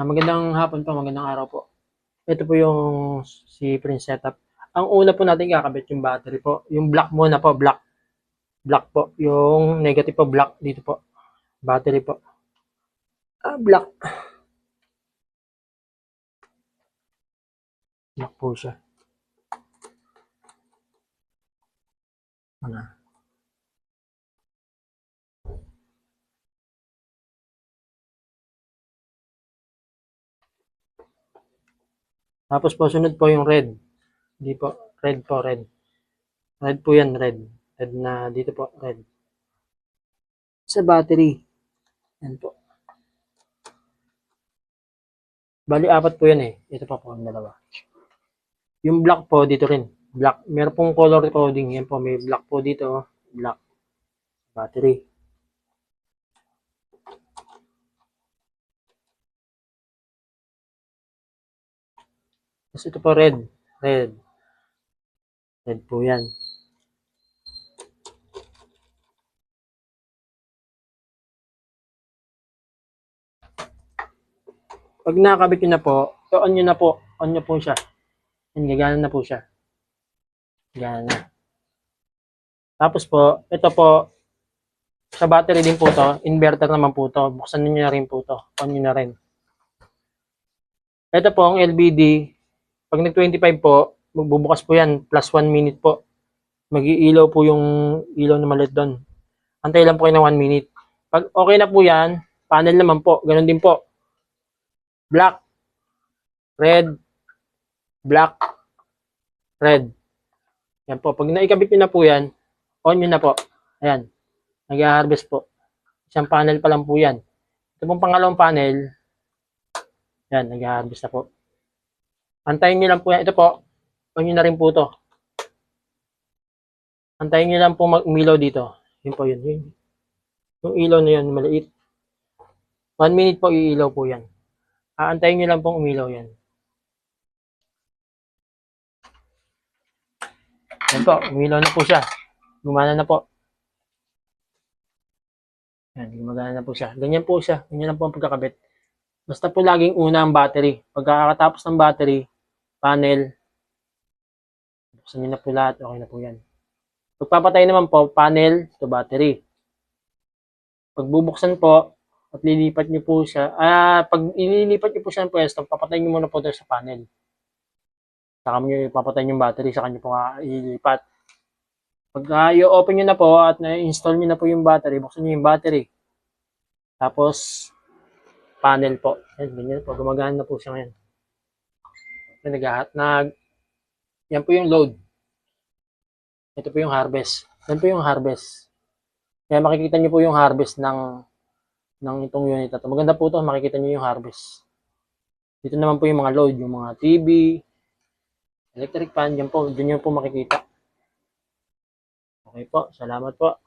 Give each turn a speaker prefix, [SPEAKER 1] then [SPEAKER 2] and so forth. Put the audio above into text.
[SPEAKER 1] Magandang hapon po, magandang araw po. Ito po yung si Prince Setup. Ang una po natin kakabit yung battery po. Yung black muna po, black. Black po. Yung negative po, black dito po. Battery po. Black. Black po siya. Ano? Tapos po, sunod po yung red. Hindi po, red po, red. Red po yan, red. Red na dito po, red. Sa battery. Yan po. Bali, apat po yan eh. Ito pa po, ang dalawa. Yung black po, dito rin. Black. Meron pong color coding. Yan po, may black po dito. Black. Battery. Tapos ito po red. Red. Red po yan. Pag nakakabit nyo na po, on nyo na po. On nyo po siya. Yan, gagana na po siya. Gagana na. Tapos po, ito po, sa battery din po to, inverter naman po to. Buksan niyo na rin po to. On nyo na rin. Ito po, ang LBD, pag nag-25 po, magbubukas po yan, plus 1 minute po. Mag-iilaw po yung ilaw na maliit doon. Antay lang po kayo ng 1 minute. Pag okay na po yan, panel naman po, ganun din po. Black, red, black, red. Yan po. Pag naikabit nyo na po yan, on nyo na po. Ayan. Nag-harvest po. Isang panel pa lang po yan. Ito pong pangalawang panel, yan, nag-harvest na po. Antayin nyo lang po yan. Ito po, on nyo na rin po to. Antayin nyo lang po mag-umilaw dito. Yun po yun. Yung ilaw na yun, maliit. 1 minute po iilaw po yan. Aantayin nyo lang pong umilaw yan. Yan po, umilaw na po siya. Gumana na po. Yan, gumagana na po siya. Ganyan po siya. Ganyan lang po ang pagkakabit. Basta po laging una ang battery. Pagkakatapos ng battery, panel, buksan nyo na po lahat. Okay na po yan. Pagpapatay naman po, panel to battery. Pagbubuksan po, at lilipat nyo po siya. Pag ililipat nyo po siya ng pwesto, papatay nyo muna po doon sa panel. Saka nyo ipapatay yung battery, saka nyo po ililipat. Pag i-open nyo na po at na-install nyo na po yung battery, buksan nyo yung battery. Tapos, panel po. Yan, ganyan po. Gumagana na po siya ngayon. Yan po yung load. Ito po yung harvest. Yan po yung harvest. Kaya makikita nyo po yung harvest ng itong unit na to. Maganda po to, makikita nyo yung harvest. Dito naman po yung mga load, yung mga TV, electric fan, dyan po, dyan nyo po makikita. Okay po, salamat po.